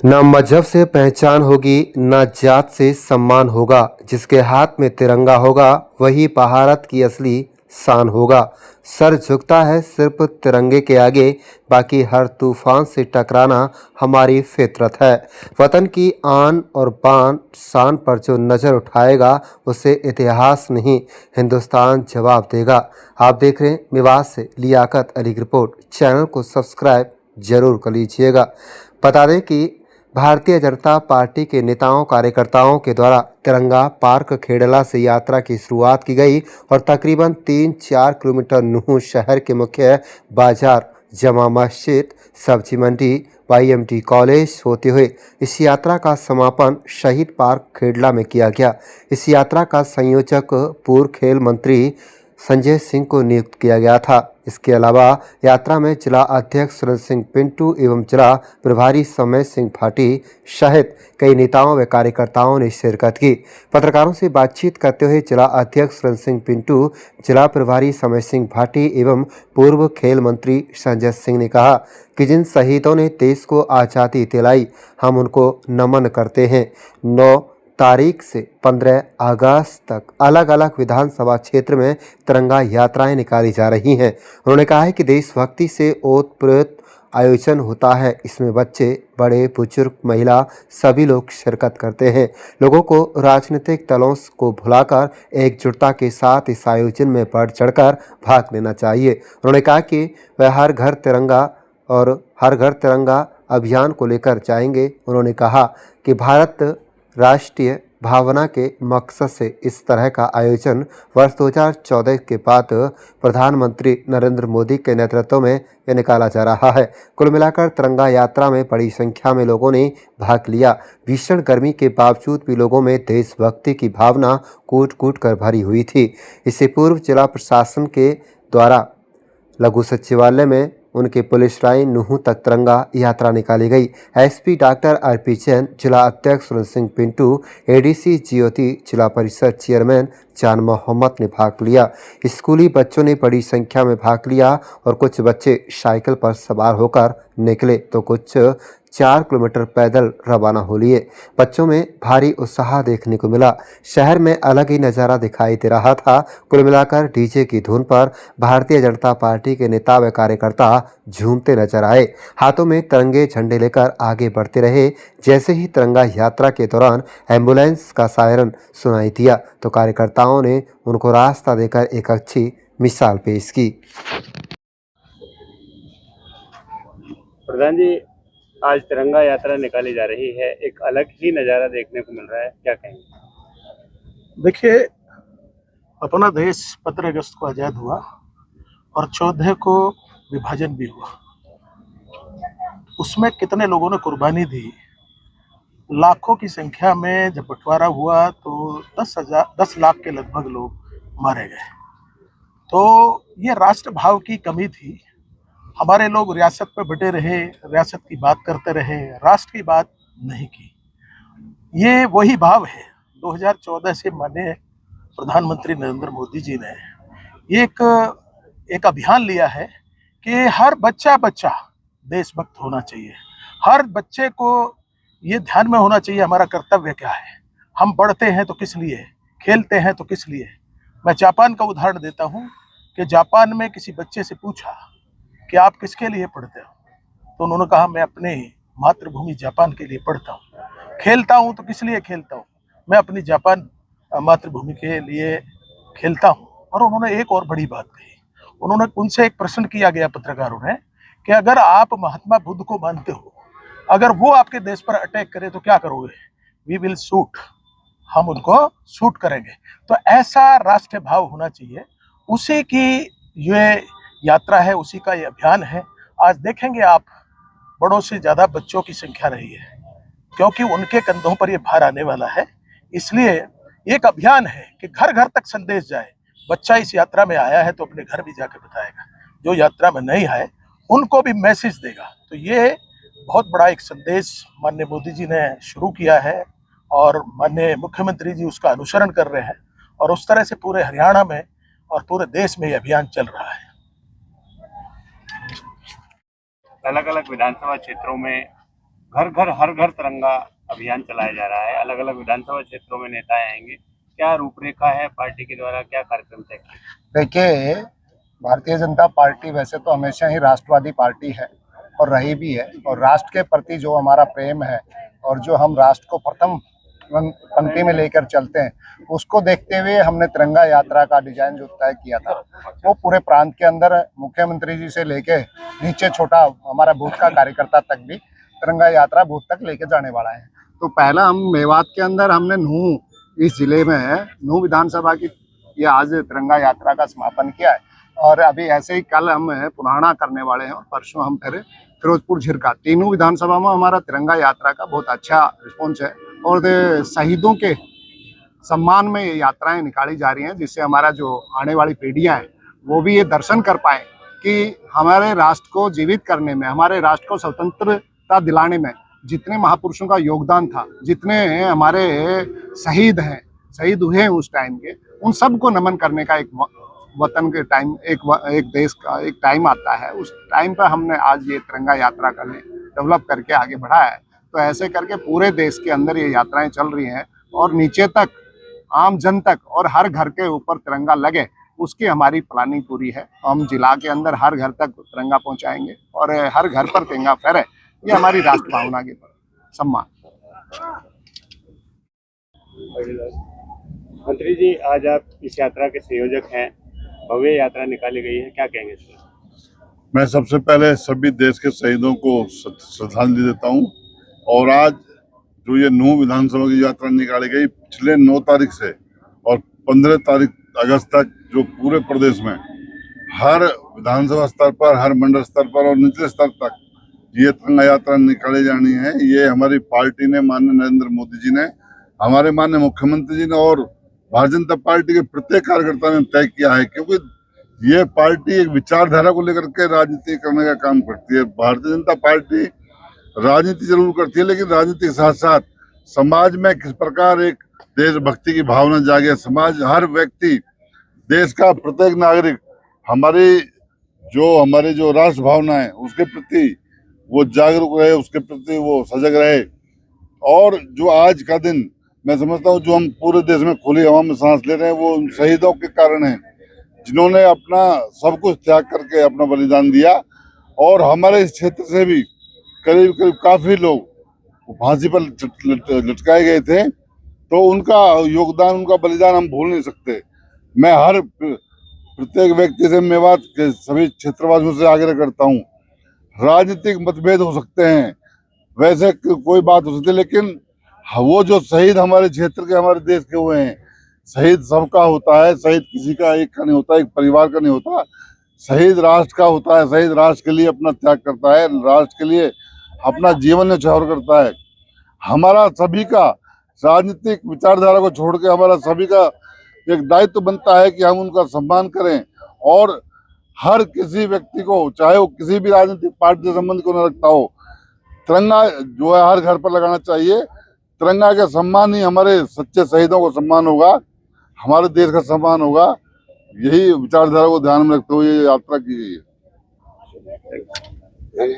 न मजहब से पहचान होगी न जात से सम्मान होगा। जिसके हाथ में तिरंगा होगा वही भारत की असली शान होगा। सर झुकता है सिर्फ तिरंगे के आगे, बाकी हर तूफान से टकराना हमारी फितरत है। वतन की आन और बान शान पर जो नज़र उठाएगा उसे इतिहास नहीं हिंदुस्तान जवाब देगा। आप देख रहे हैं मेवात से लियाकत अली की रिपोर्ट। चैनल को सब्सक्राइब जरूर कर लीजिएगा। बता दें कि भारतीय जनता पार्टी के नेताओं कार्यकर्ताओं के द्वारा तिरंगा पार्क खेड़ला से यात्रा की शुरुआत की गई और तकरीबन 3-4 किलोमीटर नूह शहर के मुख्य बाजार, जमा मस्जिद, सब्जी मंडी, YMT कॉलेज होते हुए इस यात्रा का समापन शहीद पार्क खेड़ला में किया गया। इस यात्रा का संयोजक पूर्व खेल मंत्री संजय सिंह को नियुक्त किया गया था। इसके अलावा यात्रा में जिला अध्यक्ष सुरेंद्र सिंह पिंटू एवं जिला प्रभारी समय सिंह भाटी सहित कई नेताओं व कार्यकर्ताओं ने शिरकत की। पत्रकारों से बातचीत करते हुए जिला अध्यक्ष सुरेंद्र सिंह पिंटू, जिला प्रभारी समय सिंह भाटी एवं पूर्व खेल मंत्री संजय सिंह ने कहा कि जिन शहीदों ने देश को आज़ादी दिलाई हम उनको नमन करते हैं। 9 तारीख से 15 अगस्त तक अलग अलग विधानसभा क्षेत्र में तिरंगा यात्राएं निकाली जा रही हैं। उन्होंने कहा है कि देशभक्ति से ओतप्रोत आयोजन होता है। इसमें बच्चे, बड़े, बुजुर्ग, महिला सभी लोग शिरकत करते हैं। लोगों को राजनीतिक दलों को भुलाकर एकजुटता के साथ इस आयोजन में बढ़ चढ़कर भाग लेना चाहिए। उन्होंने कहा कि वह हर घर तिरंगा अभियान को लेकर जाएंगे। उन्होंने कहा कि भारत राष्ट्रीय भावना के मकसद से इस तरह का आयोजन वर्ष 2014 के बाद प्रधानमंत्री नरेंद्र मोदी के नेतृत्व में यह निकाला जा रहा है। कुल मिलाकर तिरंगा यात्रा में बड़ी संख्या में लोगों ने भाग लिया। भीषण गर्मी के बावजूद भी लोगों में देशभक्ति की भावना कूट कूट कर भरी हुई थी। इससे पूर्व जिला प्रशासन के द्वारा लघु सचिवालय में उनके पुलिस लाइन नूह तक तिरंगा यात्रा निकाली गई। SP डॉक्टर RP जैन, जिला अध्यक्ष सुरेंद्र सिंह पिंटू, ADC ज्योति, जिला परिषद चेयरमैन जान मोहम्मद ने भाग लिया। स्कूली बच्चों ने बड़ी संख्या में भाग लिया और कुछ बच्चे साइकिल पर सवार होकर निकले तो कुछ 4 किलोमीटर पैदल रवाना हो लिए। बच्चों में भारी उत्साह देखने को मिला। शहर में अलग ही नज़ारा दिखाई दे रहा था। कुल मिलाकर DJ की धुन पर भारतीय जनता पार्टी के नेता व कार्यकर्ता झूमते नजर आए। हाथों में तिरंगे झंडे लेकर आगे बढ़ते रहे। जैसे ही तिरंगा यात्रा के दौरान एम्बुलेंस का सायरन सुनाई दिया तो कार्यकर्ताओं ने उनको रास्ता देकर एक अच्छी मिसाल पेश की। प्रधान जी, आज तिरंगा यात्रा निकाली जा रही है, एक अलग ही नज़ारा देखने को मिल रहा है, क्या कहेंगे? देखिए, अपना देश 15 अगस्त को आज़ाद हुआ और 14 को विभाजन भी हुआ। उसमें कितने लोगों ने कुर्बानी दी, लाखों की संख्या में जब बंटवारा हुआ तो 10 लाख के लगभग लोग मारे गए। तो ये राष्ट्र भाव की कमी थी। हमारे लोग रियासत पे बटे रहे, रियासत की बात करते रहे, राष्ट्र की बात नहीं की। ये वही भाव है 2014 से माननीय प्रधानमंत्री नरेंद्र मोदी जी ने एक अभियान लिया है कि हर बच्चा देशभक्त होना चाहिए। हर बच्चे को ये ध्यान में होना चाहिए हमारा कर्तव्य क्या है। हम पढ़ते हैं तो किस लिए, खेलते हैं तो किस लिए। मैं जापान का उदाहरण देता हूँ कि जापान में किसी बच्चे से पूछा कि आप किसके लिए पढ़ते हो, तो उन्होंने कहा मैं अपने मातृभूमि जापान के लिए पढ़ता हूँ। खेलता हूँ तो किस लिए खेलता हूँ, मैं अपनी जापान मातृभूमि के लिए खेलता हूँ। और उन्होंने एक और बड़ी बात कही, उन्होंने उनसे एक प्रश्न किया गया पत्रकारों ने कि अगर आप महात्मा बुद्ध को मानते हो, अगर वो आपके देश पर अटैक करे तो क्या करोगे? वी विल शूट, हम उनको शूट करेंगे। तो ऐसा राष्ट्रीय भाव होना चाहिए। उसी की ये यात्रा है, उसी का ये अभियान है। आज देखेंगे आप, बड़ों से ज़्यादा बच्चों की संख्या रही है, क्योंकि उनके कंधों पर ये भार आने वाला है। इसलिए एक अभियान है कि घर घर तक संदेश जाए। बच्चा इस यात्रा में आया है तो अपने घर भी जाकर बताएगा, जो यात्रा में नहीं आए उनको भी मैसेज देगा। तो ये बहुत बड़ा एक संदेश माननीय मोदी जी ने शुरू किया है और माननीय मुख्यमंत्री जी उसका अनुसरण कर रहे हैं और उस तरह से पूरे हरियाणा में और पूरे देश में ये अभियान चल रहा है। अलग अलग विधानसभा क्षेत्रों में घर घर हर घर तिरंगा अभियान चलाया जा रहा है, अलग अलग विधानसभा क्षेत्रों में नेता आएंगे, क्या रूपरेखा है पार्टी के द्वारा, क्या कार्यक्रम तय किए? देखिए, भारतीय जनता पार्टी वैसे तो हमेशा ही राष्ट्रवादी पार्टी है और रही भी है, और राष्ट्र के प्रति जो हमारा प्रेम है और जो हम राष्ट्र को प्रथम पंक्ति में लेकर चलते हैं, उसको देखते हुए हमने तिरंगा यात्रा का डिजाइन जो तय किया था वो पूरे प्रांत के अंदर मुख्यमंत्री जी से लेके नीचे छोटा हमारा बूथ का कार्यकर्ता तक भी तिरंगा यात्रा बूथ तक लेके जाने वाला है। तो पहला हम मेवात के अंदर हमने नूह इस जिले में है, नूह विधानसभा की ये आज तिरंगा यात्रा का समापन किया है, और अभी ऐसे ही कल हम पुराना करने वाले हैं और परसों हम फिर फिरोजपुर झिरका, तीनों विधानसभा में हमारा तिरंगा यात्रा का बहुत अच्छा रिस्पॉन्स है। और शहीदों के सम्मान में ये यात्राएं निकाली जा रही हैं, जिससे हमारा जो आने वाली पीढ़ियां हैं वो भी ये दर्शन कर पाए कि हमारे राष्ट्र को जीवित करने में, हमारे राष्ट्र को स्वतंत्रता दिलाने में जितने महापुरुषों का योगदान था, जितने हमारे शहीद हैं, शहीद हुए हैं उस टाइम के, उन सबको नमन करने का एक वतन के टाइम, एक देश का एक टाइम आता है। उस टाइम पर हमने आज ये तिरंगा यात्रा करने डेवलप करके आगे बढ़ाया है। तो ऐसे करके पूरे देश के अंदर ये यात्राएं चल रही हैं और नीचे तक, आम जन तक और हर घर के ऊपर तिरंगा लगे, उसकी हमारी प्लानिंग पूरी है। हम जिला के अंदर हर घर तक तिरंगा पहुंचाएंगे और हर घर पर तिरंगा फहरे, ये हमारी राष्ट्र भावना के सम्मान। मंत्री जी, आज आप इस यात्रा के संयोजक हैं, भव्य यात्रा निकाली गई है, क्या कहेंगे इसमें? मैं सबसे पहले सभी देश के शहीदों को श्रद्धांजलि देता हूं। और आज जो ये नूह विधानसभा की यात्रा निकाली गई पिछले 9 तारीख से और 15 तारीख अगस्त तक, जो पूरे प्रदेश में हर विधानसभा स्तर पर, हर मंडल स्तर पर और निचले स्तर तक ये तिरंगा यात्रा निकाली जानी है। ये हमारी पार्टी ने, माननीय नरेंद्र मोदी जी ने, हमारे माननीय मुख्यमंत्री जी ने और भारतीय जनता पार्टी के प्रत्येक कार्यकर्ता ने तय किया है, क्योंकि ये पार्टी एक विचारधारा को लेकर के राजनीति करने का काम करती है। भारतीय जनता पार्टी राजनीति जरूर करती है, लेकिन राजनीति के साथ साथ समाज में किस प्रकार एक देशभक्ति की भावना जागे, समाज, हर व्यक्ति, देश का प्रत्येक नागरिक हमारी जो राष्ट्र भावना है उसके प्रति वो जागरूक रहे, उसके प्रति वो सजग रहे। और जो आज का दिन मैं समझता हूँ जो हम पूरे देश में खुली हवा में सांस ले रहे हैं, वो उन शहीदों के कारण है जिन्होंने अपना सब कुछ त्याग करके अपना बलिदान दिया। और हमारे इस क्षेत्र से भी करीब करीब काफी लोग फांसी पर लटकाए गए थे, तो उनका योगदान, उनका बलिदान हम भूल नहीं सकते। मैं हर प्रत्येक व्यक्ति से, मेवात के सभी क्षेत्रवासियों से आग्रह करता हूँ, राजनीतिक मतभेद हो सकते हैं, वैसे कोई बात हो सकती है, लेकिन वो जो शहीद हमारे क्षेत्र के, हमारे देश के हुए हैं, शहीद सबका होता है, शहीद किसी का एक का नहीं होता, एक परिवार का नहीं होता, शहीद राष्ट्र का होता है। शहीद राष्ट्र के लिए अपना त्याग करता है, राष्ट्र के लिए अपना जीवन न्यौछावर करता है। हमारा सभी का राजनीतिक विचारधारा को छोड़ के हमारा सभी का एक दायित्व बनता है कि हम उनका सम्मान करें और हर किसी व्यक्ति को, चाहे वो किसी भी राजनीतिक पार्टी से संबंध को न रखता हो, तिरंगा जो है हर घर पर लगाना चाहिए। तिरंगा का सम्मान ही हमारे सच्चे शहीदों को सम्मान होगा, हमारे देश का सम्मान होगा। यही विचारधारा को ध्यान में रखते हुए ये यात्रा की गई है।